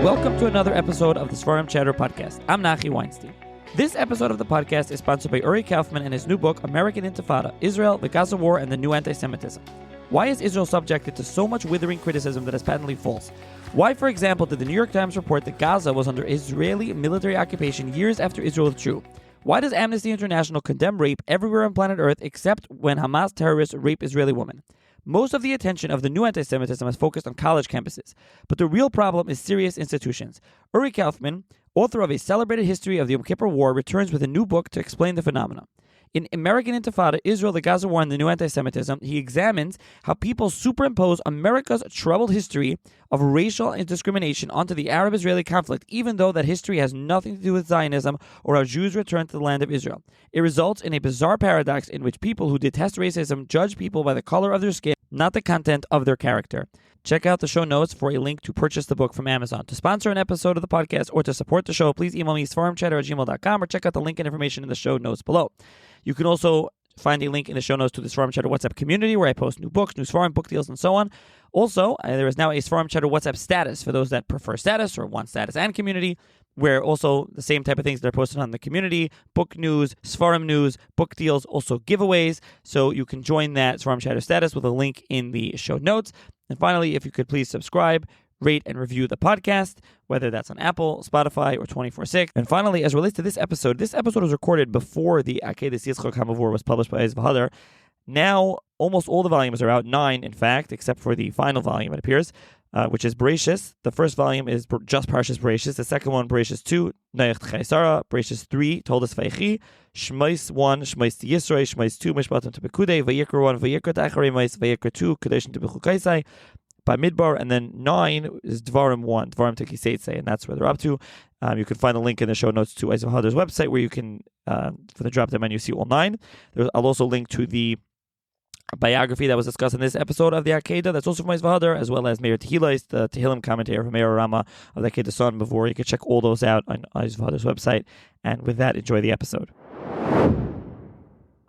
Welcome to another episode of the Svarim Chatter podcast. I'm Nachi Weinstein. This episode of the podcast is sponsored by Uri Kaufman and his new book, American Intifada, Israel, the Gaza War, and the New Anti-Semitism. Why is Israel subjected to so much withering criticism that is patently false? Why, for example, did the New York Times report that Gaza was under Israeli military occupation years after Israel withdrew? Why does Amnesty International condemn rape everywhere on planet Earth except when Hamas terrorists rape Israeli women? Most of the attention of the new anti-Semitism is focused on college campuses, but the real problem is serious institutions. Uri Kaufman, author of A Celebrated History of the Yom Kippur War, returns with a new book to explain the phenomenon. In American Intifada, Israel, the Gaza War, and the New Anti-Semitism, he examines how people superimpose America's troubled history of racial discrimination onto the Arab-Israeli conflict, even though that history has nothing to do with Zionism or how Jews returned to the land of Israel. It results in a bizarre paradox in which people who detest racism judge people by the color of their skin, not the content of their character. Check out the show notes for a link to purchase the book from Amazon. To sponsor an episode of the podcast or to support the show, please email me svarimchatter@gmail.com or check out the link and information in the show notes below. You can also find a link in the show notes to the Svarim Chatter WhatsApp community where I post new books, new Svarim book deals, and so on. Also, there is now a Svarim Chatter WhatsApp status for those that prefer status or want status and community, where also the same type of things that are posted on the community, book news, Svarim news, book deals, also giveaways. So you can join that Svarim Chatter status with a link in the show notes. And finally, if you could please subscribe, rate, and review the podcast, whether that's on Apple, Spotify, or 24/6. And finally, as relates to this episode was recorded before the Akeidas Yitzchak was published by Ezvahadar. Now, almost all the volumes are out, 9 in fact, except for the final volume, it appears, which is Bereshis. The first volume is just Parshas Bereshis. The second one, Bereshis 2, Noach Chaisara. Bereshis 3, Toldos Vaychi. Shmos 1, Shmos to Yisroi. Shmos 2, Mishpatim to Pekudei. Vayikra 1, Vayikra to Acharei Mos. Vayikra 2, Kadeshim to Bechukaisai. By Midbar, and then 9 is Dvarim 1, Dvarim to Kiseitse, and that's where they're up to. You can find the link in the show notes to Ezvahadar's website where you can, for the drop-down menu, see all 9. I'll also link to the biography that was discussed in this episode of the Akeidas, that's also from Ezvahadar, as well as Meir Tehillah, the Tehillim commentary from Meir Arama of the Akeidas Son before. You can check all those out on Ezvahadar's website. And with that, enjoy the episode.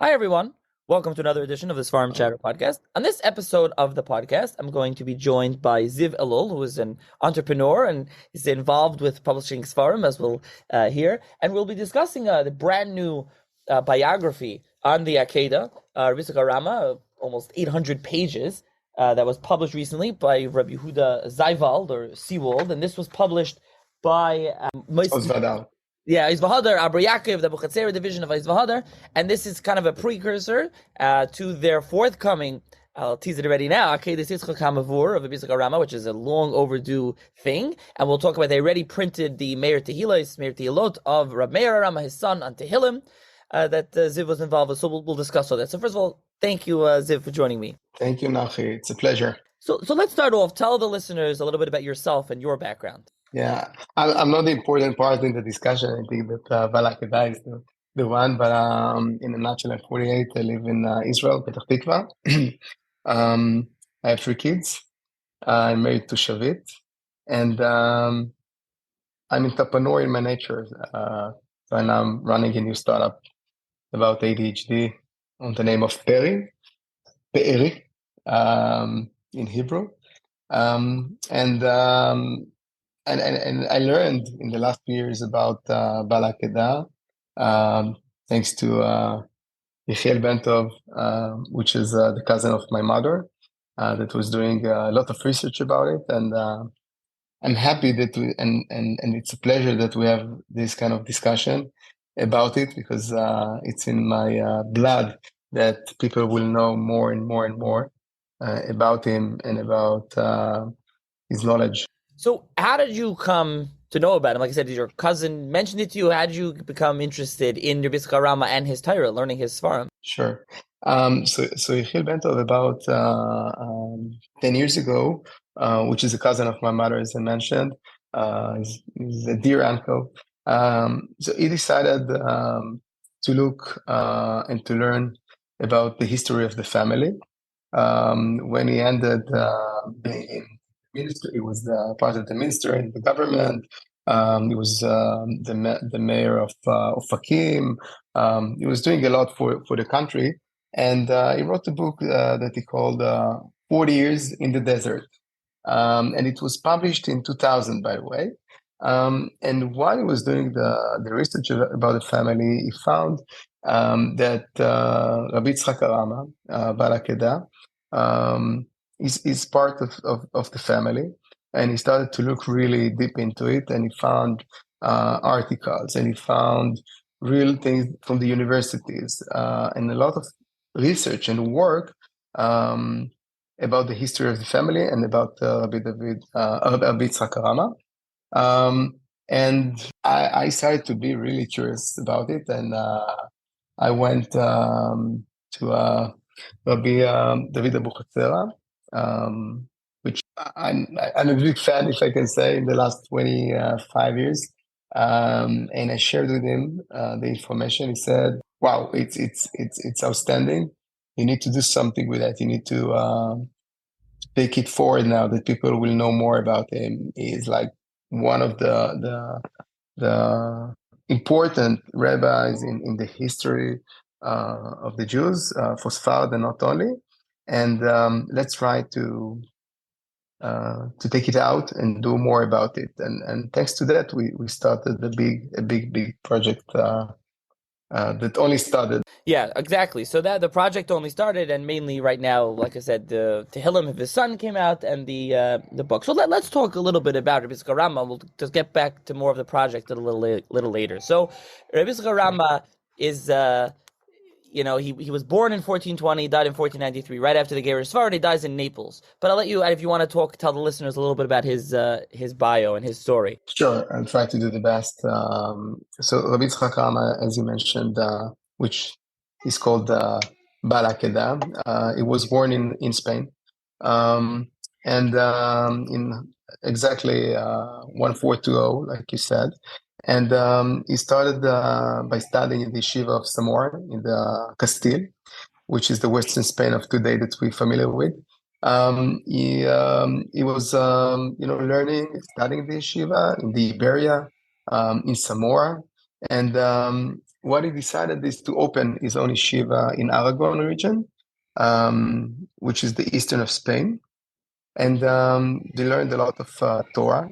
Hi, everyone. Welcome to another edition of the Svarim Chatter podcast. On this episode of the podcast, I'm going to be joined by Ziv Elul, who is an entrepreneur and is involved with publishing Svarim, as we'll hear. And we'll be discussing the brand new biography on the Akeidas, Rabbi Arama, almost 800 pages, that was published recently by Rabbi Yehuda Zayvald, or Seawald. And this was published by Ezvahadar, Abra Yaakov, the Buchatzera division of Ezvahadar, and this is kind of a precursor to their forthcoming, I'll tease it already now, Akeidas Yitzchak Hamavur of Yitzchak Arama, which is a long overdue thing, and we'll talk about, they already printed the Meir Tehillot of Rabbi Meir Arama, his son, on Tehillim, that Ziv was involved with, so we'll discuss all that. So first of all, thank you, Ziv, for joining me. Thank you, Nachi. It's a pleasure. So let's start off. Tell the listeners a little bit about yourself and your background. Yeah, I'm not the important part in the discussion. I think that Akeidas is the one, but in a nutshell, I'm 48. I live in Israel, Petach Tikva. I have 3 kids. I'm married to Shavit, and I'm entrepreneur in my nature. So I'm running a new startup about ADHD on the name of Pe'eri, in Hebrew. And I learned in the last few years about Bal Akeidas, thanks to Yechiel Bentov, which is the cousin of my mother, that was doing a lot of research about it. And I'm happy that and it's a pleasure that we have this kind of discussion about it, because it's in my blood that people will know more and more and more about him and about his knowledge. So how did you come to know about him? Like I said, did your cousin mention it to you? How did you become interested in Rabbi Arama and his Torah, learning his Svarim? Sure. So Yechiel Bentov about 10 years ago, which is a cousin of my mother, as I mentioned, he's a dear uncle. So he decided to look and to learn about the history of the family. When he ended being in minister, he was part of the minister in the government. He was the mayor of Fakim. He was doing a lot for the country, and he wrote a book that he called 40 Years in the Desert. And it was published in 2000, by the way. And while he was doing the research about the family, he found that Rabbi Yitzchak Arama, Bal Akeidas, is part of the family. And he started to look really deep into it, and he found articles, and he found real things from the universities, and a lot of research and work about the history of the family and about Rabbi Yitzchak Arama. And I started to be really curious about it, and I went to Rabbi David Abuchatzera, which I'm a big fan, if I can say, in the last 25 years. And I shared with him the information. He said, "Wow, it's outstanding. You need to do something with that. You need to take it forward now that people will know more about him. He's like one of the important rabbis in the history of the Jews for Sfarad and not only. And let's try to take it out and do more about it. And thanks to that, we started a big project that only started. Yeah, exactly. So that the project only started, and mainly right now, like I said, the Tehillim of his son came out, and the book. So let's talk a little bit about Rabbi Yitzchak Arama. We'll just get back to more of the project a little later. So Rabbi Yitzchak Arama is he was born in 1420, died in 1493, right after the Gerus Sfarad. He dies in Naples. But I'll let you, if you want to tell the listeners a little bit about his bio and his story. Sure, I'll try to do the best. So Rabbi Yitzchak Arama, as you mentioned, which is called Bal Akeidas, he was born in Spain, and in exactly 1420, like you said. And he started by studying in the yeshiva of Zamora in the Castile, which is the Western Spain of today that we're familiar with. He was learning, studying the yeshiva in the Iberia, in Zamora, and what he decided is to open his own yeshiva in Aragon region, which is the eastern of Spain, and they learned a lot of Torah,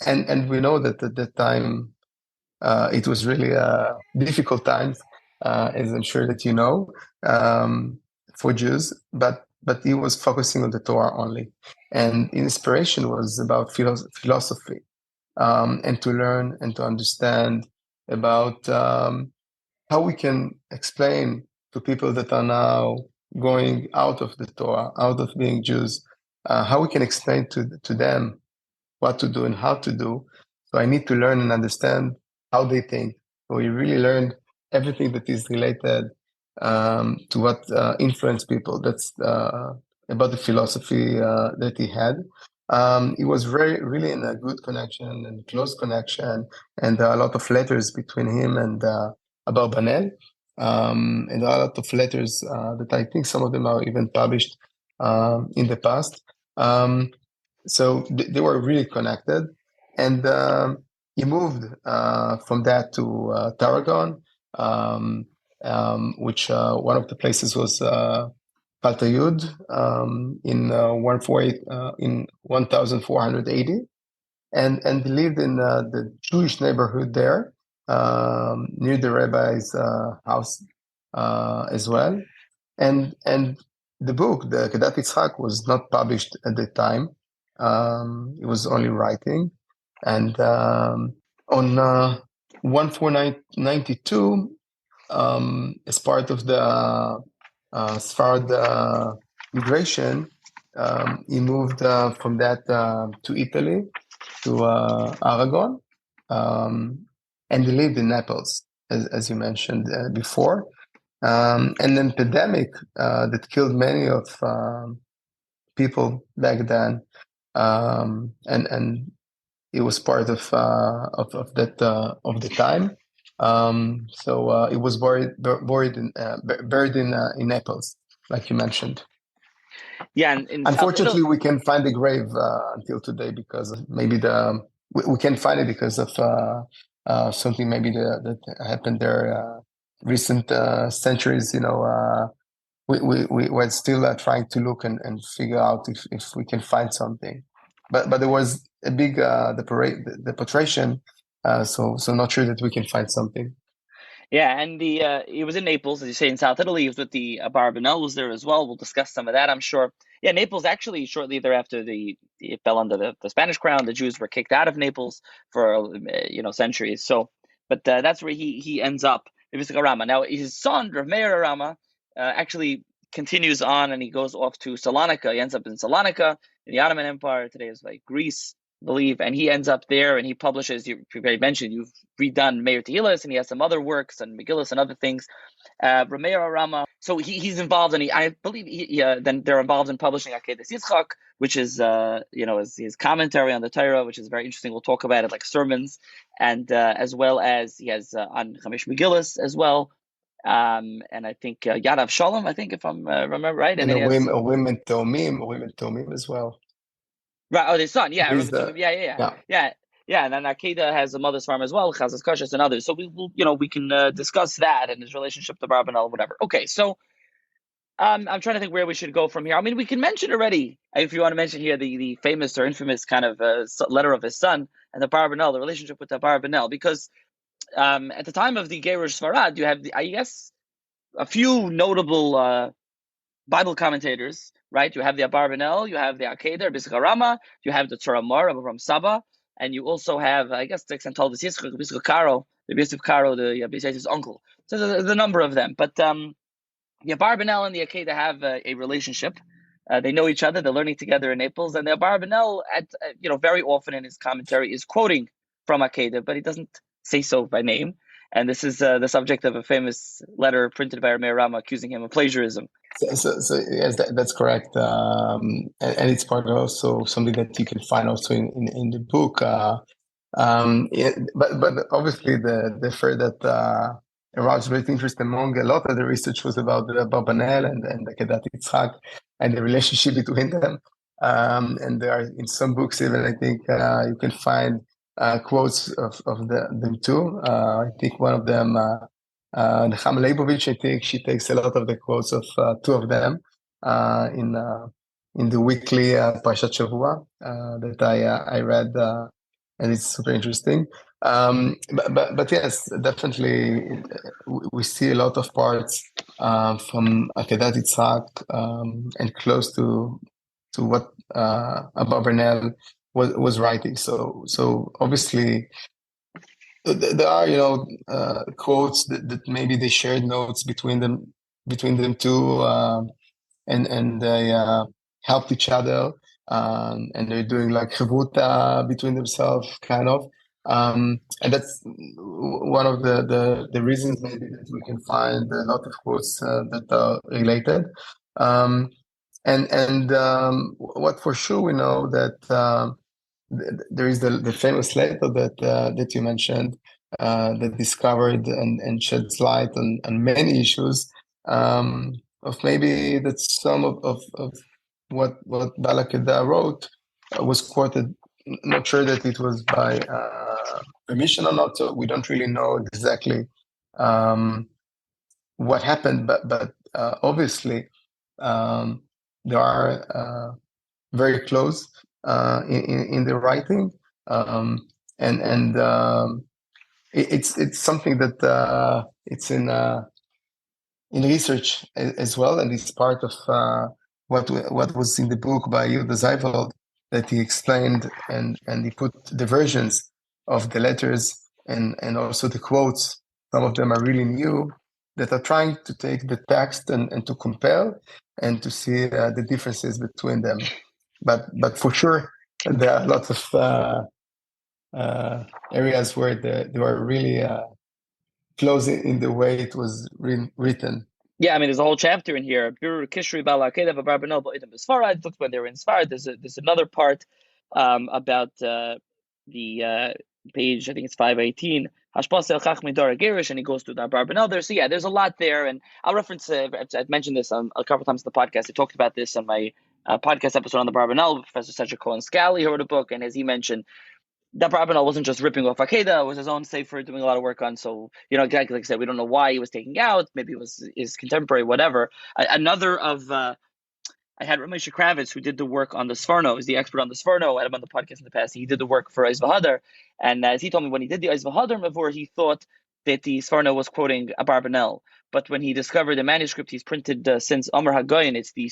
and we know that at that time it was really difficult times, as I'm sure that you know, for Jews, but he was focusing on the Torah only. And inspiration was about philosophy, and to learn and to understand about how we can explain to people that are now going out of the Torah, out of being Jews, how we can explain to them what to do and how to do. So I need to learn and understand how they think. So we really learned everything that is related to what influenced people. That's about the philosophy that he had. It was really in a good connection and close connection, and a lot of letters between him and Abarbanel, and a lot of letters that I think some of them are even published in the past. So they were really connected, and he moved from that to Tarragon, which one of the places was Paltayud, in 1480, and he lived in the Jewish neighborhood there, near the rabbi's house as well. And the book, the Akedat Yitzchak, was not published at the time. It was only writing. And on 1492, as part of the Sfarad migration, he moved from that to Italy, to Aragon, and he lived in Naples, as you mentioned before. And then pandemic that killed many of people back then, and it was part of that of the time. So it was buried in Naples, like you mentioned. Yeah, and unfortunately, we can't find the grave until today because maybe we can't find it because of something maybe that happened there recent centuries. we're still trying to look and figure out if we can find something. But there was a big deportation, so not sure that we can find something. Yeah, and he was in Naples, as you say, in South Italy. He was with the Barbanel was there as well. We'll discuss some of that, I'm sure. Yeah, Naples actually shortly thereafter it fell under the Spanish crown. The Jews were kicked out of Naples for centuries. So, but that's where he ends up. It was Arama. Now his son, Rav Meir Arama, actually continues on, and he goes off to Salonika. He ends up in Salonika in the Ottoman Empire. Today is like Greece, I believe, and he ends up there, and he publishes. You mentioned you've redone Meir Tehillos, and he has some other works and Megillus and other things. Rameir Arama, so he's involved, and I believe then they're involved in publishing Akeidas Yitzchak, which is his commentary on the Torah, which is very interesting. We'll talk about it, like sermons, and as well as he has on Chamish Megillus as well. And I think Yadav Shalom, I think, if I'm remember right, and then women Tomim as well. Right. Oh, his son. Yeah. Yeah. And then Akeida has a mother's farm as well, Chazas Kashas and others. So we can discuss that and his relationship to Barbanel, whatever. Okay. So I'm trying to think where we should go from here. I mean, we can mention already, if you want to mention here, the famous or infamous kind of letter of his son and the Barbanel, the relationship with the Barbanel, because at the time of the Gerush Sfarad, you have, I guess, a few notable Bible commentators, right? You have the Abarbanel, you have the Akeidas, Arama, you have the Toramar of Saba, and you also have, I guess, the Xantol, the Yitzchak Karo, the Yosef Karo, the Yosef's uncle. So there's a number of them. But the Abarbanel and the Akeidas have a relationship. They know each other. They're learning together in Naples. And the Abarbanel, very often in his commentary, is quoting from Akeidas, but he doesn't say so by name. And this is the subject of a famous letter printed by Rameir Arama accusing him of plagiarism. So yes, that's correct, and it's part of also something that you can find also in the book. But obviously the fact that aroused great interest among a lot of the research was about the Barbanel and the Akedat Yitzchak and the relationship between them. And there are in some books even I think you can find quotes of them too. I think one of them. Nechama Leibovich, I think she takes a lot of the quotes of two of them in the weekly Parshat Shavua that I read, and it's super interesting. But yes, definitely we see a lot of parts from Akedat Yitzchak and close to what Abarbanel was writing. So obviously. There are, quotes that maybe they shared notes between them two, and they helped each other, and they're doing like chevuta between themselves, kind of, and that's one of the reasons maybe that we can find a lot of quotes that are related, and what for sure we know that. There is the famous letter that you mentioned that discovered and sheds light on many issues of maybe that some of what Balakeda wrote was quoted. Not sure that it was by permission or not, so we don't really know exactly what happened, but obviously there are very close in the writing, and it's something that it's in research as well, and it's part of what was in the book by Yehuda Zeifeld that he explained, and he put the versions of the letters and also the quotes. Some of them are really new, that are trying to take the text and to compare and to see the differences between them. But for sure, there are lots of areas where they were really close in the way it was written. Yeah, I mean, there's a whole chapter in here. Kishri Bala Akedah Barbanel Ba'idim B'Sfarad. Look when they were in Sfarad. There's another part about the page. I think it's 518. Hashpas El Chach Midar Gerish, and he goes through that Barbanel there. So yeah, there's a lot there, and I'll reference. I've mentioned this a couple of times in the podcast. I talked about this on my podcast episode on the Barbanel with Professor Cedric Cohen Scally, who wrote a book, and as he mentioned, that Rabbi wasn't just ripping off Akeidas, it was his own sefer doing a lot of work on. So, like I said, we don't know why he was taking out. Maybe it was his contemporary, whatever. Another of I had Rabbi Kravitz, who did the work on the Sforno, is the expert on the Sforno. I had him on the podcast in the past. He did the work for Eis V'Hadar. And as he told me, when he did the Eis V'Hadar before, he thought that the Sforno was quoting Abarbanel. But when he discovered the manuscript he's printed since Amar HaGoyin, it's the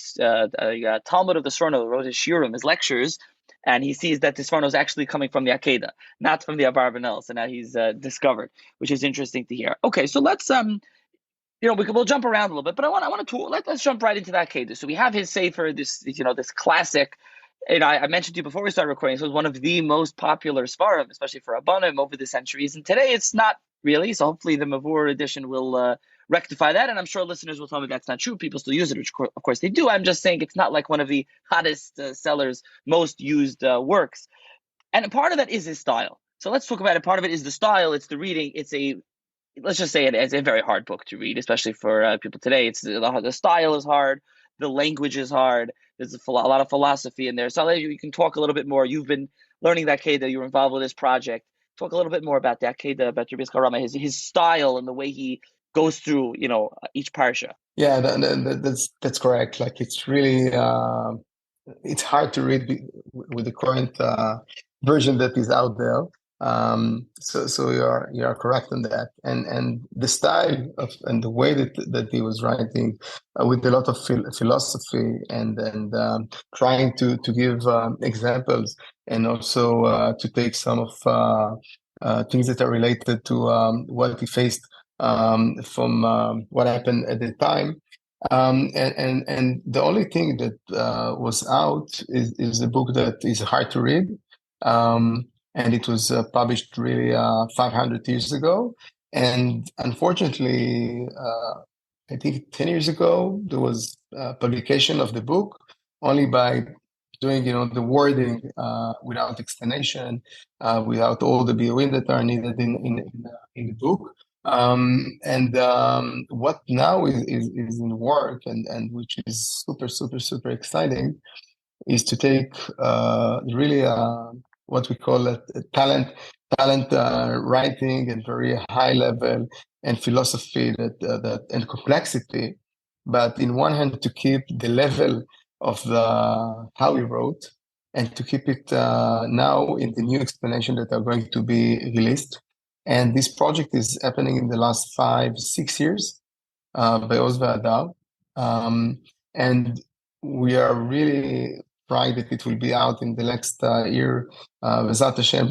Talmud of the Sforno, who wrote his shiurim, his lectures, and he sees that the Sforno is actually coming from the Akeidas, not from the Abarbanel. So now he's discovered, which is interesting to hear. Okay, so let's we'll jump around a little bit, but let's jump right into that Akeidas. So we have his sefer, this classic. I mentioned to you before we started recording, so it was one of the most popular Svarim, especially for Rabbanim over the centuries. And today it's not really. So hopefully the Mavur edition will rectify that. And I'm sure listeners will tell me that's not true. People still use it, which of course they do. I'm just saying it's not like one of the hottest sellers, most used works. And part of that is his style. So let's talk about it. Part of it is the style. It's the reading. Let's just say it's a very hard book to read, especially for people today. The style is hard, the language is hard. There's a lot of philosophy in there. So you can talk a little bit more. You've been learning that Akeidas. You were involved with this project. Talk a little bit more about the Akeidas, about Rabbi Arama, his style and the way he goes through, each parsha. Yeah, that's correct. Like it's really it's hard to read with the current version that is out there. So you are correct on that, and the style and the way that he was writing with a lot of philosophy and trying to give examples, and also to take some of things that are related to what he faced from what happened at the time. And the only thing that was out is a book that is hard to read. And it was published really 500 years ago. And unfortunately, I think 10 years ago, there was publication of the book only by doing, the wording without explanation, without all the BOE that are needed in the book. What now is in work and which is super, super, super exciting is to take really what we call a talent writing and very high level and philosophy that and complexity, but in one hand to keep the level of how he wrote and to keep it now in the new explanation that are going to be released. And this project is happening in the last 5-6 years by Oz V'Hadar. And we are really proud that it will be out in the next year, B'ezrat Hashem,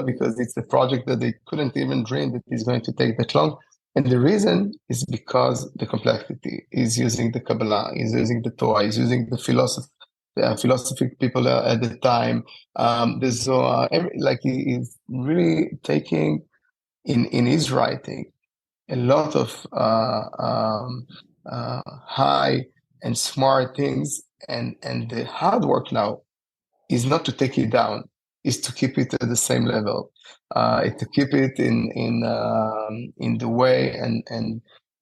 because it's a project that they couldn't even dream that is going to take that long. And the reason is because the complexity is using the Kabbalah, is using the Torah, is using the philosophic people at the time. There's he is really taking in his writing a lot of high and smart things, and the hard work now is not to take it down, is to keep it at the same level, to keep it in the way and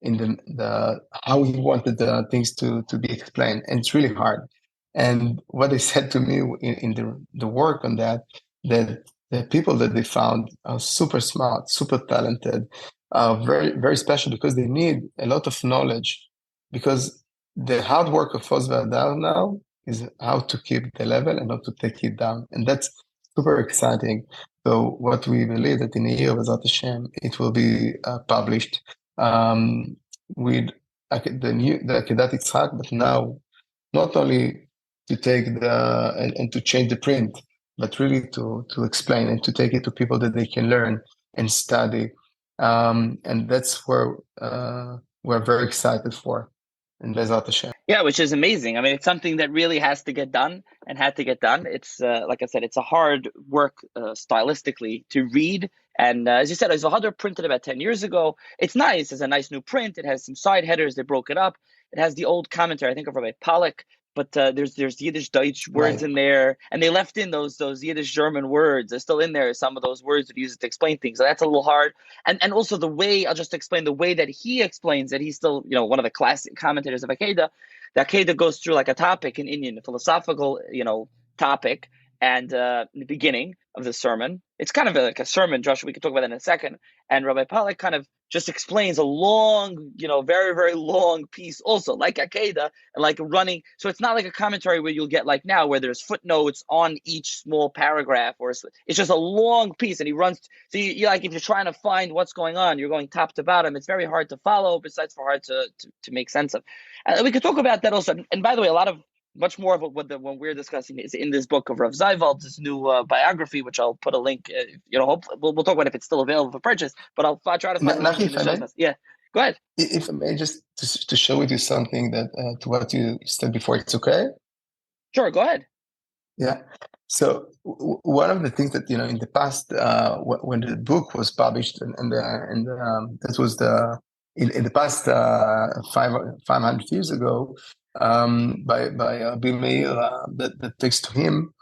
in the how he wanted the things to be explained, and it's really hard. And what they said to me in the work on that the people that they found are super smart, super talented, very, very special, because they need a lot of knowledge, because the hard work of Oz V'Hadar now is how to keep the level and not to take it down. And that's super exciting. So what we believe that in a year, B'ezrat Hashem, it will be published with the Akedat Yitzchak, but now not only to take and to change the print, but really to explain and to take it to people that they can learn and study. And that's where we're very excited for. And B'ezrat Hashem. Yeah, which is amazing. I mean, it's something that really has to get done and had to get done. It's like I said, it's a hard work stylistically to read. And as you said, Eis V'Hadar printed about 10 years ago. It's nice. It's a nice new print. It has some side headers. They broke it up. It has the old commentary, I think, of Rabbi Pollack. But there's Yiddish Deutsch words in there, and they left in those Yiddish German words. They're still in there. Some of those words that he uses to explain things. So that's a little hard. And also the way, I'll just explain the way that he explains it. He's still one of the classic commentators of Akeidas. The Akeidas goes through like a topic in Indian, a philosophical topic, and in the beginning of the sermon, it's kind of like a sermon, Josh. We can talk about that in a second. And Rabbi Pollack kind of just explains a long, very, very long piece also, like Akeida, and like running. So it's not like a commentary where you'll get like now where there's footnotes on each small paragraph, or it's just a long piece and he runs. So you like, if you're trying to find what's going on, you're going top to bottom. It's very hard to follow, besides for hard to make sense of. And we could talk about that also. And by the way, much more of what we're discussing is in this book of Rav Zayvald, this new biography, which I'll put a link. We'll talk about if it's still available for purchase. But I'll try to find Nachi, if I may? Yeah, go ahead. If I may, just to share with you something that to what you said before, it's okay? Sure, go ahead. Yeah. So one of the things that in the past, when the book was published, and that was in the past 500 years ago, by Bill Meir, that takes to him,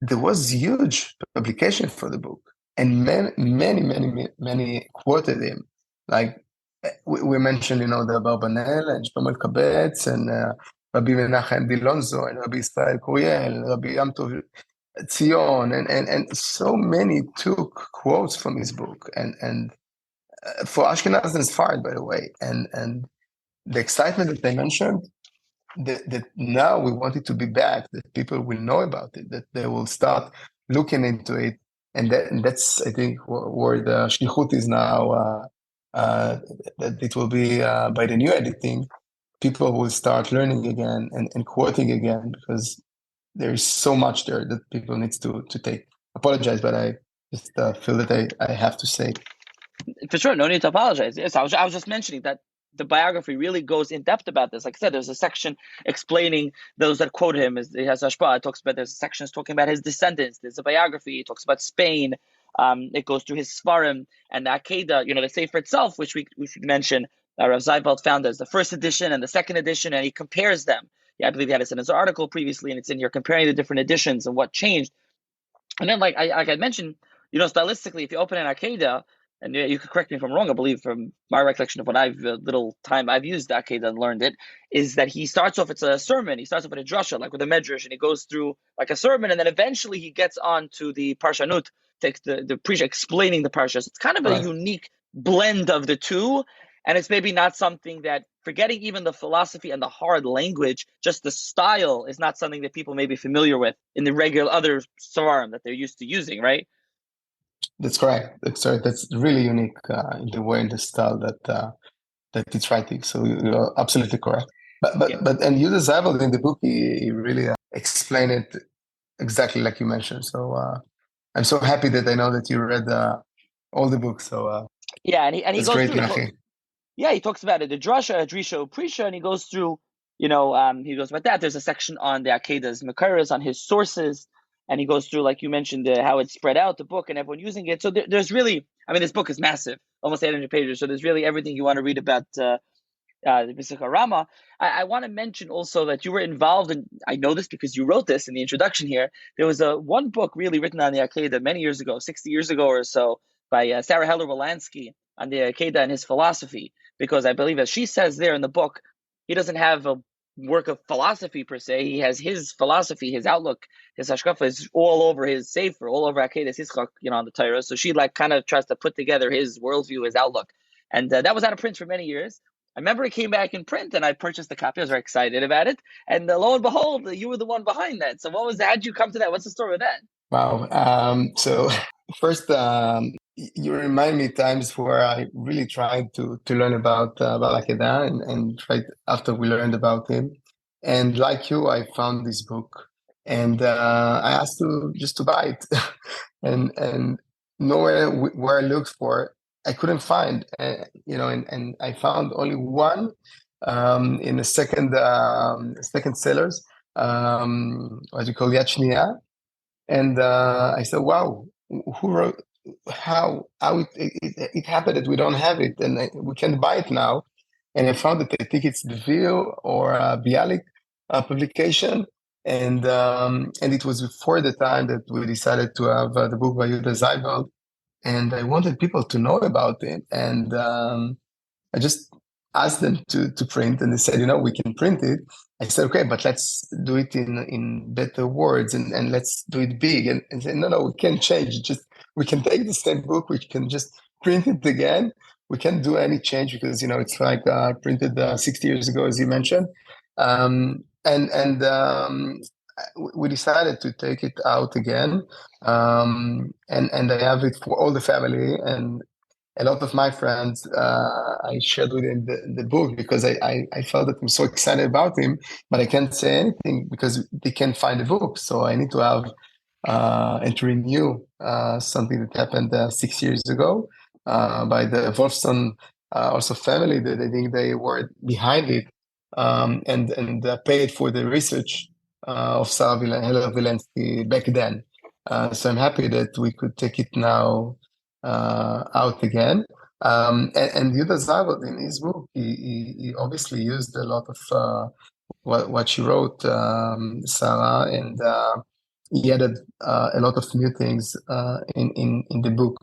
there was huge publication for the book, and many quoted him. Like we mentioned, the Abarbanel and Shlomo Kabetz and Rabbi Menachem Dilonzo and Rabbi Israel Kuriel, Rabbi Yam Tov Tzion, and so many took quotes from his book, and for Ashkenaz and Sfarad, by the way, and the excitement that they mentioned, that now we want it to be back, that people will know about it, that they will start looking into it, and that's I think where the shlichut is now. That it will be by the new editing, people will start learning again and quoting again, because there is so much there that people need to take. Apologize, but I just feel that I have to say. For sure, no need to apologize. Yes, I was just mentioning that the biography really goes in depth about this. Like I said, there's a section explaining those that quote him. It has Ashpa. It talks about, there's sections talking about his descendants. There's a biography. It talks about Spain. It goes through his Sfarim and the Akeida, the Sefer itself, which we should mention. Rav Zayvald found as the first edition and the second edition, and he compares them. Yeah, I believe he had this in his article previously, and it's in here comparing the different editions and what changed. And then, like I mentioned, stylistically, if you open an Akeida, and you can correct me if I'm wrong, I believe from my recollection of what little time I've used Akeida and learned it, is that he starts off, it's a sermon, he starts off with a drasha, like with a medrash, and he goes through like a sermon, and then eventually he gets on to the Parshanut, takes the preacher explaining the Parshas. It's kind of a unique blend of the two, and it's maybe not something that, forgetting even the philosophy and the hard language, just the style is not something that people may be familiar with in the regular other Svarim that they're used to using, right? That's correct. That's really unique in the way, in the style that it's writing. So you're absolutely correct. But and Yehuda Zayvald in the book, he really explained it exactly like you mentioned. So I'm so happy that I know that you read all the books. So and he goes great, through. He talks about it, the drasha, drisha, prisha, and he goes through. He goes about that. There's a section on the Akeidas Makaras, on his sources. And he goes through, like you mentioned, how it's spread out, the book, and everyone using it. So there's really, this book is massive, almost 800 pages. So there's really everything you want to read about the Arama. I want to mention also that you were involved in, I know this because you wrote this in the introduction here. There was one book really written on the Akeida many years ago, 60 years ago or so, by Sarah Heller Wolansky on the Akeida and his philosophy. Because I believe, as she says there in the book, he doesn't have a work of philosophy per se. He has his philosophy, his outlook, his hashkafa is all over his sefer, all over Akeidas Yitzchak, on the Torah. So she kind of tries to put together his worldview, his outlook, and that was out of print for many years. I remember it came back in print, and I purchased a copy. I was very excited about it, and lo and behold, you were the one behind that. So what was that? How'd you come to that? What's the story with that? Wow. So first, you remind me times where I really tried to learn about Akeidah and tried after we learned about him. And like you, I found this book, and I asked to buy it, and nowhere where I looked for, I couldn't find. And I found only one in the second sellers, what you call Yad Shniya. And I said, "Wow, who wrote? How it happened that we don't have it, and we can't buy it now?" And I found that I think it's the Vil or Bialik publication, and it was before the time that we decided to have the book by Yehuda Zayvald, and I wanted people to know about it, and I just asked them to print, and they said, we can print it. I said, okay, but let's do it in better words, and let's do it big. And said, no, we can't change. Just we can take the same book, we can just print it again. We can't do any change because, it's like printed 60 years ago, as you mentioned. We decided to take it out again. And I have it for all the family, and a lot of my friends, I shared with him the book because I felt that I'm so excited about him, but I can't say anything because they can't find the book. So I need to have and to renew something that happened 6 years ago by the Wolfson also family that I think they were behind it and paid for the research of Sarah Helen Vilensky back then. So I'm happy that we could take it now out again. And Yuda Zavod, in his book, he obviously used a lot of what she wrote, Sarah, and he added a lot of new things in the book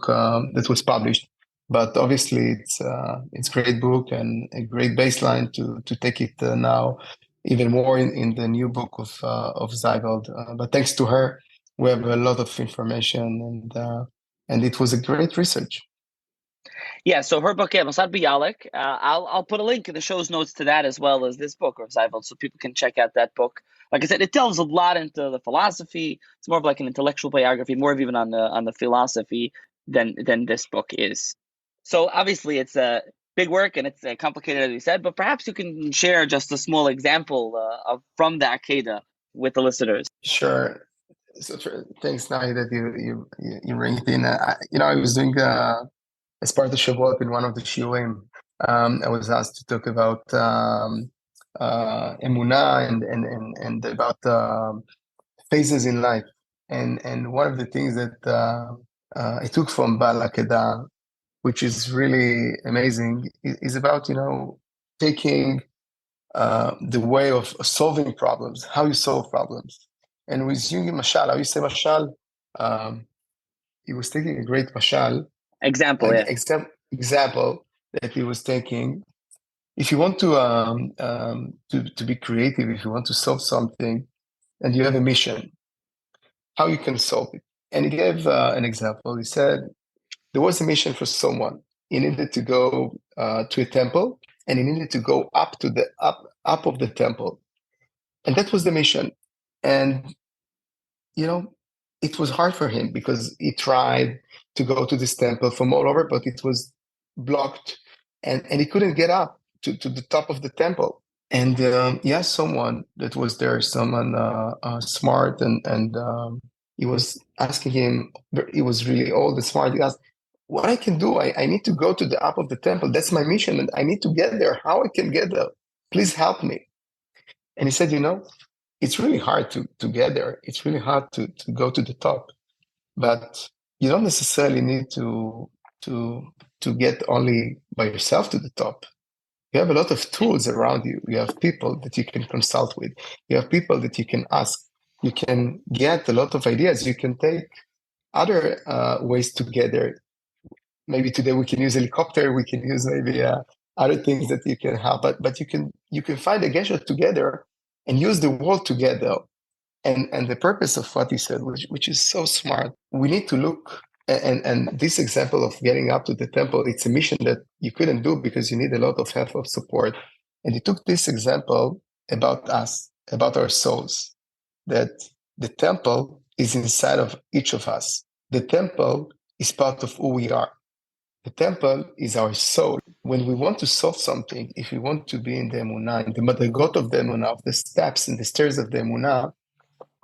that was published. But obviously, it's a great book and a great baseline to take it now even more in the new book of Zygold. But thanks to her, we have a lot of information, and it was a great research. Yeah, so her book, Masad Bialik, I'll put a link in the show's notes to that as well as this book of Zygold, so people can check out that book. Like I said, it delves a lot into the philosophy. It's more of like an intellectual biography, more of even on the philosophy than this book is. So obviously, it's a big work and it's complicated, as you said. But perhaps you can share just a small example from the Akeida with the listeners. Sure. So thanks, Nahi, that you bring it in. I was doing as part of Shavuot in one of the shiurim. I was asked to talk about emunah and about phases in life. And one of the things that I took from Baal Akeidas, which is really amazing, is about taking the way of solving problems, how you solve problems. And with using mashal, how you say mashal, he was taking a great mashal. Example that he was taking. If you want to be creative, if you want to solve something, and you have a mission, how you can solve it. And he gave an example. He said there was a mission for someone. He needed to go to a temple, and he needed to go up to the up of the temple, and that was the mission. And it was hard for him because he tried to go to this temple from all over, but it was blocked, and he couldn't get up to the top of the temple. And he asked someone that was there, someone smart, and he was asking him. He was really old and smart. He asked, "What I can do? I need to go to the up of the temple. That's my mission, and I need to get there. How I can get there? Please help me." And he said, it's really hard to get there. It's really hard to go to the top, but you don't necessarily need to get only by yourself to the top. You have a lot of tools around you. You have people that you can consult with. You have people that you can ask. You can get a lot of ideas. You can take other ways to get there. Maybe today we can use helicopter. We can use maybe other things that you can help. But you can find a gadget together and use the world together. And the purpose of what he said, which is so smart, we need to look, and this example of getting up to the temple, it's a mission that you couldn't do because you need a lot of help, of support. And he took this example about us, about our souls, that the temple is inside of each of us. The temple is part of who we are. The temple is our soul. When we want to solve something, if we want to be in the emunah, in the madrigot of the emunah, of the steps and the stairs of the emunah,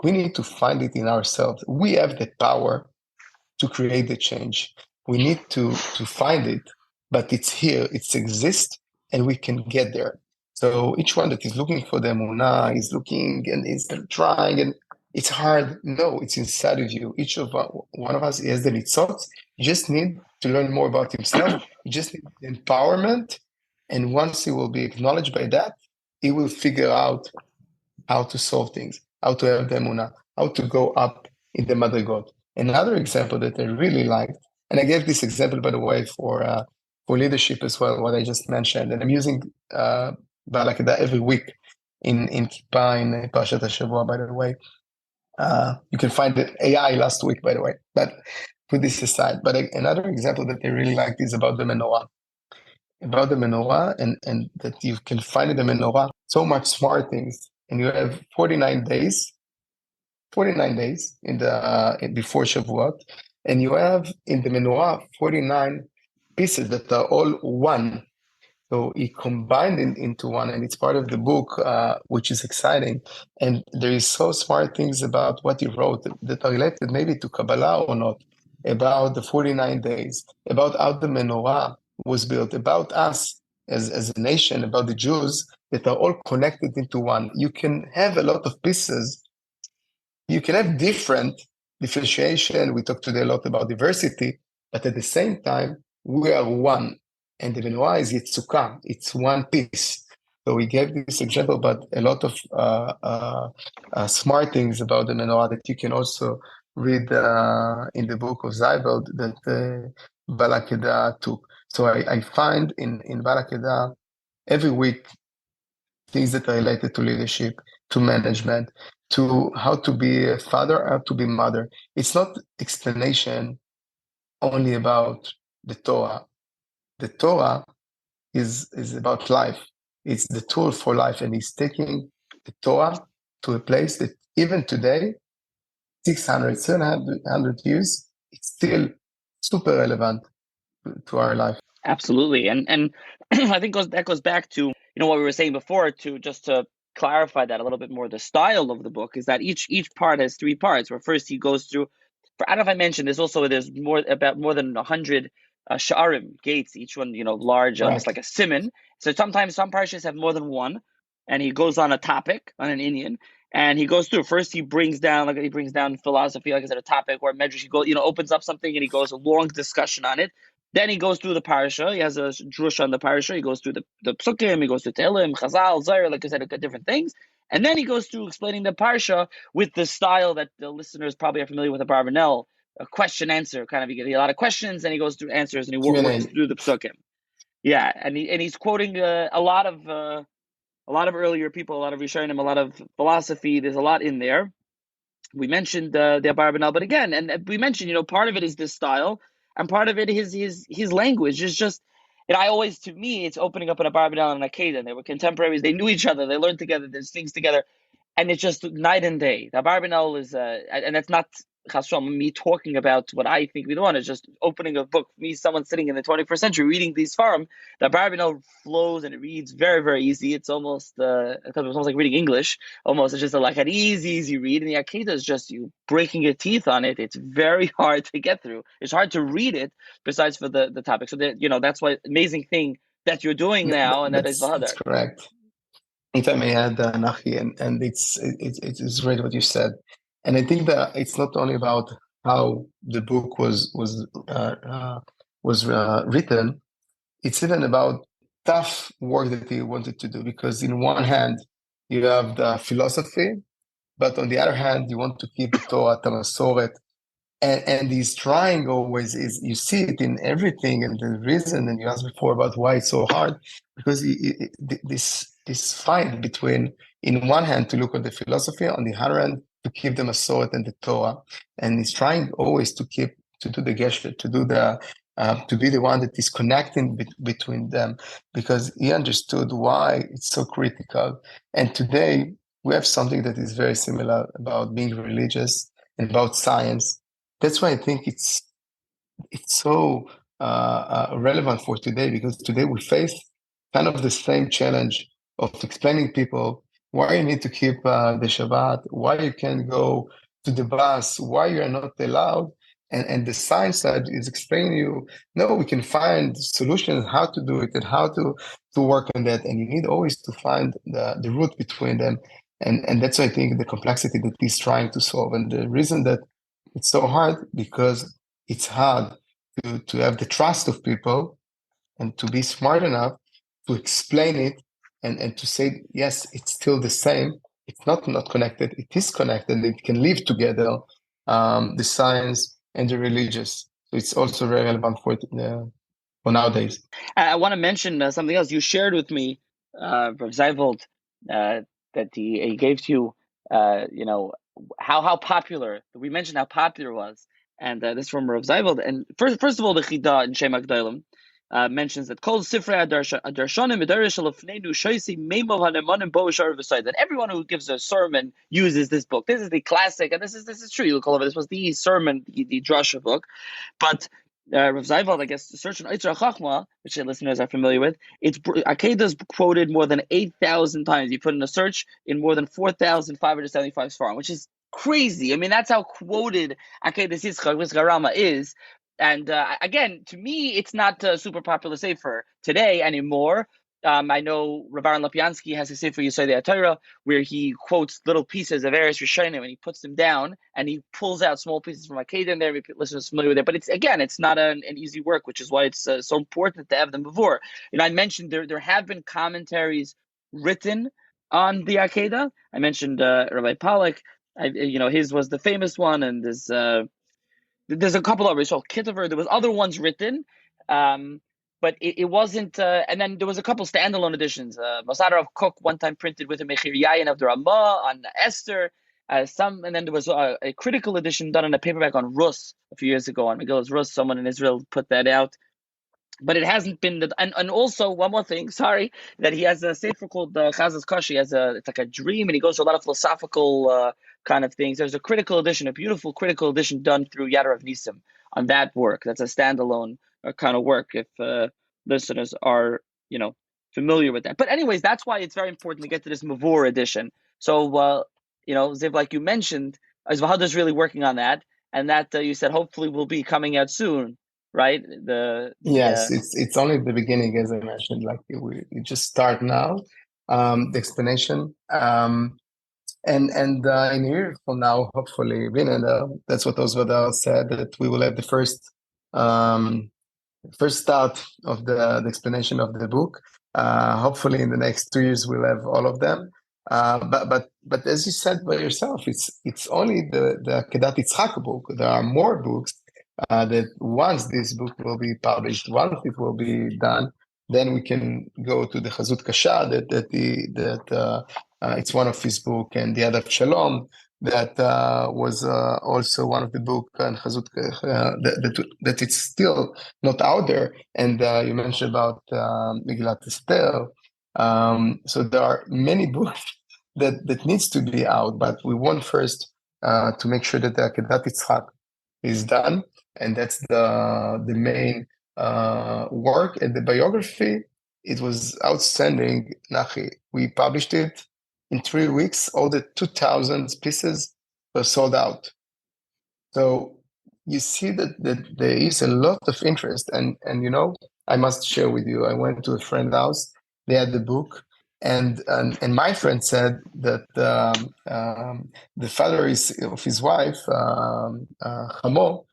we need to find it in ourselves. We have the power to create the change. We need to find it, but it's here, it exists, and we can get there. So each one that is looking for the emunah is looking and is trying, and it's hard. No, it's inside of you. Each of one of us has the nitzot. You just need to learn more about himself. You just need empowerment, and once he will be acknowledged by that, he will figure out how to solve things, how to have the emunah, how to go up in the madrigot. Another example that I really liked, and I gave this example, by the way, for leadership as well, what I just mentioned, and I'm using Baal Akeidas every week in Kippah, in Parashat HaShavua, by the way. You can find the AI last week, by the way. But put this aside. But another example that I really liked is about the menorah. About the menorah, and that you can find in the menorah so much smart things. And you have 49 days in the before Shavuot, and you have in the menorah 49 pieces that are all one. So he combined it into one, and it's part of the book, which is exciting. And there is so smart things about what he wrote that are related maybe to Kabbalah or not, about the 49 days, about how the menorah was built, about us as a nation, about the Jews that are all connected into one. You can have a lot of pieces. You can have different differentiation. We talked today a lot about diversity, but at the same time, we are one. And the menorah is Yitzchak. It's one piece. So we gave this example, but a lot of smart things about the menorah that you can also read in the book of Zybel that Baal Akeidas took. So I find in Baal Akeidas every week things that are related to leadership, to management, to how to be a father, how to be mother. It's not explanation only about the Torah. The Torah is about life. It's the tool for life, and he's taking the Torah to a place that even today, 600, 700 years, it's still super relevant to our life. Absolutely, and I think that goes back to what we were saying before. To clarify that a little bit more, the style of the book is that each part has three parts. Where first he goes through. I don't know if I mentioned this. Also, there's more than 100 sha'arim, gates. Each one, large, Right. almost like a simon. So sometimes some parshas have more than one, and he goes on a topic, on an Indian, and he goes through. First, he brings down philosophy, like I said, a topic, or medrash. He goes, opens up something, and he goes a long discussion on it. Then he goes through the parasha. He has a drush on the parasha. He goes through the psukim. He goes through Tehillim, Chazal, Zohar, like I said, different things. And then he goes through explaining the parsha with the style that the listeners probably are familiar with the Barbanel, a question answer kind of. You get a lot of questions, and he goes through answers, and he works through the psukim. Yeah, and he's quoting a lot of earlier people, a lot of Rishonim, a lot of philosophy. There's a lot in there. We mentioned the Barbanel, but again, and we mentioned, part of it is this style, and part of it is his language is just. And to me, it's opening up in a Barbanel and an Akeidas. They were contemporaries. They knew each other. They learned together. There's things together. And it's just night and day. The Barbanel is, and that's not me talking about what I think we want. It's just opening a book. Me, someone sitting in the 21st century reading these farm. The Barbanel flows and it reads very, very easy. It's almost like reading English. Almost, it's just like an easy read. And the Akeidas is just you breaking your teeth on it. It's very hard to get through. It's hard to read it. Besides for the topic, so that's why amazing thing that you're doing now, and that's correct. If I may add, Nachi, and it's great what you said, and I think that it's not only about how the book was written. It's even about tough work that he wanted to do, because in one hand you have the philosophy, but on the other hand you want to keep the Torah, the Masoret, and he's trying always. Is you see it in everything, and the reason, and you asked before about why it's so hard, because this fight between, in one hand, to look at the philosophy, on the other hand, to keep the Masoret and the Torah, and he's trying always to do the gesture, to do the to be the one that is connecting between them, because he understood why it's so critical. And today we have something that is very similar about being religious and about science. That's why I think it's so relevant for today, because today we face kind of the same challenge of explaining people why you need to keep the Shabbat, why you can't go to the bus, why you are not allowed. And the science side is explaining you, no, we can find solutions, how to do it and how to work on that. And you need always to find the root between them. And that's, I think, the complexity that he's trying to solve. And the reason that it's so hard, because it's hard to have the trust of people and to be smart enough to explain it and to say, yes, it's still the same. It's not connected. It is connected. It can live together, the science and the religious. So it's also very relevant for nowadays. I want to mention something else. You shared with me, Rav Zayvold, that he gave to you, how popular, we mentioned how popular it was. and this from Rav Zayveld. And first of all, the Chida in Shem HaGdolim mentions that Kol Sifrei Adarshanim Midarish Alafneinu Shoisi Meimov Hanemanim Bo Shar V'Sayid, that everyone who gives a sermon uses this book. This is the classic, and this is true. You'll call it. This was the sermon, the drasha book, but. Rav Zayveld, I guess, search on Yitzchak Chachma, which the listeners are familiar with, Akeidas quoted more than 8,000 times. You put in a search in more than 4,575 Sfarim, which is crazy. I mean, that's how quoted Akeidas Yitzchak with Arama is. And again, to me, it's not a super popular sefer today anymore. I know Rabbi Lapiansky has a sefer Yesodei HaTorah where he quotes little pieces of Eretz Rishonim and he puts them down and he pulls out small pieces from Akeidah in there. Listeners are familiar with it, but it's not an easy work, which is why it's so important to have them before. I mentioned there have been commentaries written on the Akeidah. I mentioned Rabbi Pollack. His was the famous one, and there's a couple others. So Kitaver, there was other ones written. But it wasn't, and then there was a couple standalone editions. Masada of Cook one time printed with a Mechir Yayin of the Ramah on Esther. And then there was a critical edition done in a paperback on Rus a few years ago, on Megillah's Rus. Someone in Israel put that out. But it hasn't been, and also one more thing, sorry, that he has a sefer called Chazas Kashi. It's like a dream, and he goes to a lot of philosophical kind of things. There's a critical edition, a beautiful critical edition done through Yad Rav Nisim on that work. That's a standalone kind of work, if listeners are, familiar with that. But anyways, that's why it's very important to get to this Mavur edition. So, Ziv, like you mentioned, Zvahada's really working on that, and that you said hopefully will be coming out soon, right? Yes, it's only the beginning, as I mentioned. Like we just start now, the explanation, and in a year from now, hopefully, that's what Osvada said, that we will have the first start of the explanation of the book. Hopefully, in the next 2 years, we'll have all of them. But as you said by yourself, it's only the Akedat Yitzchak book. There are more books that once this book will be published, once it will be done, then we can go to the Chazut Kasha, that it's one of his book, and the Adav Shalom, that was also one of the book, and Chazut that it's still not out there. And you mentioned about Megillat Esther. So there are many books that needs to be out, but we want first to make sure that the Akedat Yitzchak is done, and that's the main work. And the biography, it was outstanding, Nachi. We published it in 3 weeks. All the 2,000 pieces were sold out. So you see that there is a lot of interest, and I must share with you. I went to a friend's house. They had the book, and my friend said that the father of his wife, Chamo,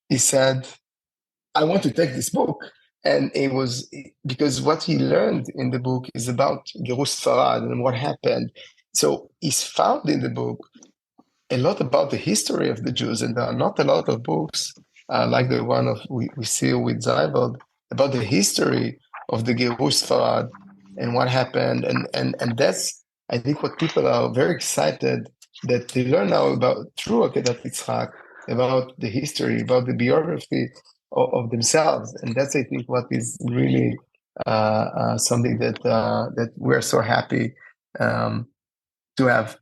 he said, "I want to take this book." And it was because what he learned in the book is about Gerush Sfarad and what happened. So he's found in the book a lot about the history of the Jews, and there are not a lot of books like the one we see with Zayveld about the history of the Gerush Sfarad and what happened. And that's, I think, what people are very excited that they learn now about through Akedat Yitzchak, about the history, about the biography of themselves. And that's, I think, what is really something that we're so happy to have.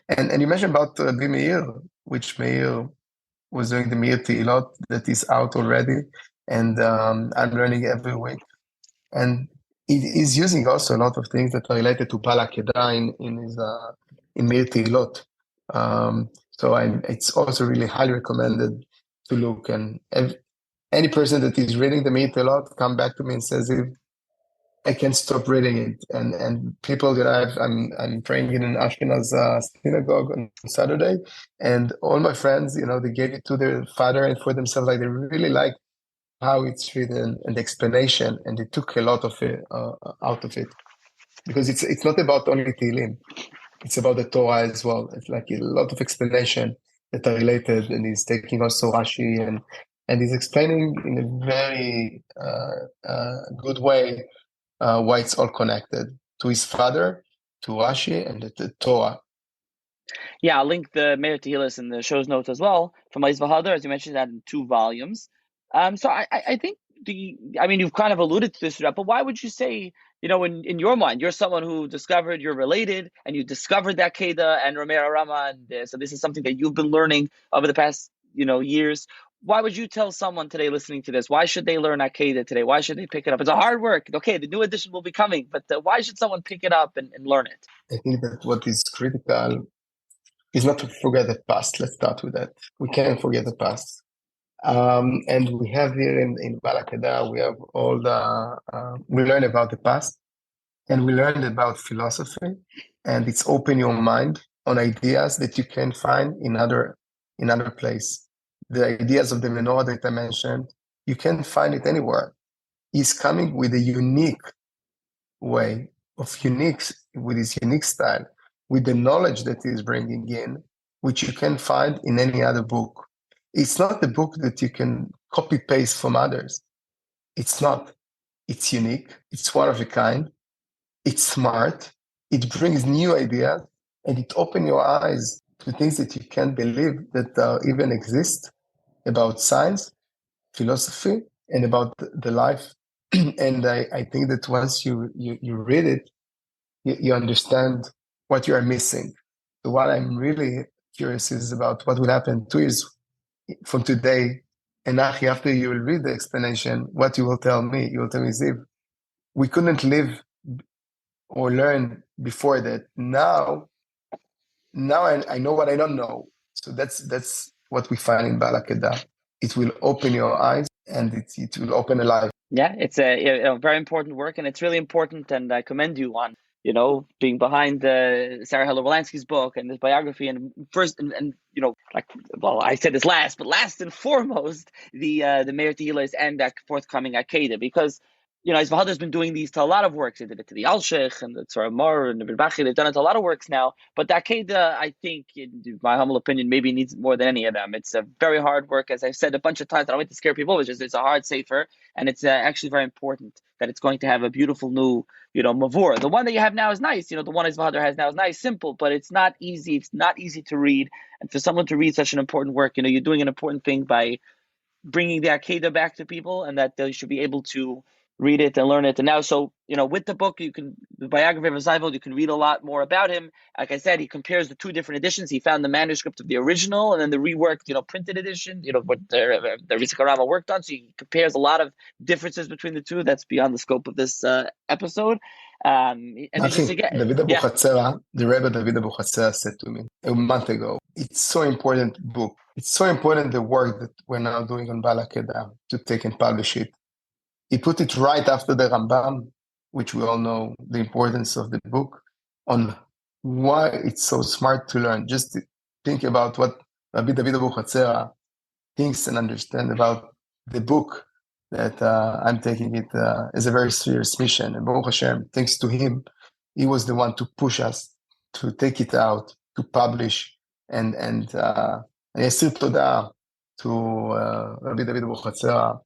And you mentioned about Rabbi Meir, which Meir was doing the Meir Tehilot, that is out already, and I'm learning every week. And it is using also a lot of things that are related to Bal Akedah in Meir Tehilot. So it's also really highly recommended to look. And any person that is reading the Meir Tehilot come back to me and says, I can't stop reading it. And people that I'm praying in an Ashkenaz synagogue on Saturday, and all my friends, they gave it to their father and for themselves. Like, they really like how it's written and the explanation, and they took a lot of it out of it, because it's not about only Tehillim. It's about the Torah as well. It's like a lot of explanation that are related, and he's taking also Rashi and he's explaining in a very good way why it's all connected to his father, to Rashi, and the Torah. Yeah, I'll link the Meir Tehillos in the show's notes as well from Leis V'Hadar, as you mentioned, that in 2 volumes. So I think you've kind of alluded to this, but why would you say, in your mind, you're someone who discovered you're related and you discovered that Akeidah and Rameh Arama, and so this is something that you've been learning over the past, years. Why would you tell someone today listening to this, why should they learn Akeidah today? Why should they pick it up? It's a hard work. Okay, the new edition will be coming, but why should someone pick it up and learn it? I think that what is critical is not to forget the past. Let's start with that. We can't forget the past. And we have here in Bal Akeidah, we have all we learn about the past, and we learned about philosophy, and it's open your mind on ideas that you can find in other place. The ideas of the menorah that I mentioned, you can find it anywhere. He's coming with a unique way with his unique style, with the knowledge that he's bringing in, which you can find in any other book. It's not the book that you can copy paste from others. It's not. It's unique. It's one of a kind. It's smart. It brings new ideas, and it opens your eyes to things that you can't believe that even exist about science, philosophy, and about the life. And I think that once you read it, you understand what you are missing. So what I'm really curious is about what will happen 2 years from today. And after you will read the explanation, what you will tell me, Ziv, we couldn't live or learn before that. Now I know what I don't know. So that's what we find in Bal Akeidah. It will open your eyes, and it will open a life. Yeah, it's a very important work, and it's really important, and I commend you on being behind Sarah Heller Wolanski's book and this biography, and first, and I said this last, but last and foremost, the Meir Tehillos and that forthcoming Akeidah, because His V'Hadar's been doing these to a lot of works. They did it to the Alshech and the Tzara Mor and the Bachi. They've done it to a lot of works now, but the Akeidah, I think, in my humble opinion, maybe needs more than any of them. It's a very hard work, as I've said a bunch of times. I don't want to scare people. It's a hard sefer, and it's actually very important that it's going to have a beautiful new mavur. The one that you have now is nice. The one His V'Hadar has now is nice, simple, but it's not easy. It's not easy to read, and for someone to read such an important work, you're doing an important thing by bringing the Akeidah back to people, and that they should be able to read it and learn it. And now, so with the book, the biography of Zeiveld, you can read a lot more about him. Like I said, he compares the 2 different editions. He found the manuscript of the original and then the reworked, printed edition. What the Yitzchak Arama worked on. So he compares a lot of differences between the 2. That's beyond the scope of this episode. And just again, David Abuchatzera, the Rebbe David Abuchatzera said to me a month ago, it's so important book. It's so important the work that we're now doing on Bal Akeidah to take and publish it. He put it right after the Rambam, which we all know the importance of the book, on why it's so smart to learn. Just think about what Rabbi David Abuchatzera thinks and understand about the book that I'm taking it as a very serious mission. And Baruch Hashem, thanks to him, he was the one to push us to take it out, to publish, and Yasir Todah to Rabbi David Abuchatzera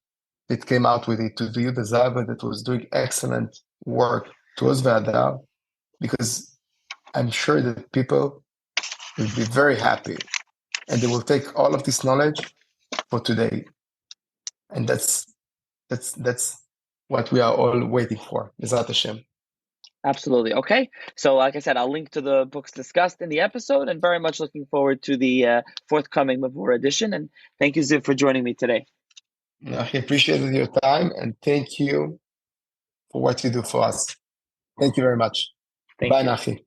that came out with it, to Yehuda Zava that was doing excellent work, to His V'Hadar, because I'm sure that people will be very happy and they will take all of this knowledge for today. And that's what we are all waiting for, B'ezrat Hashem. Absolutely. Okay. So like I said, I'll link to the books discussed in the episode, and very much looking forward to the forthcoming Mavur edition. And thank you, Ziv, for joining me today. I appreciated your time, and thank you for what you do for us. Thank you very much. Bye, Nachi.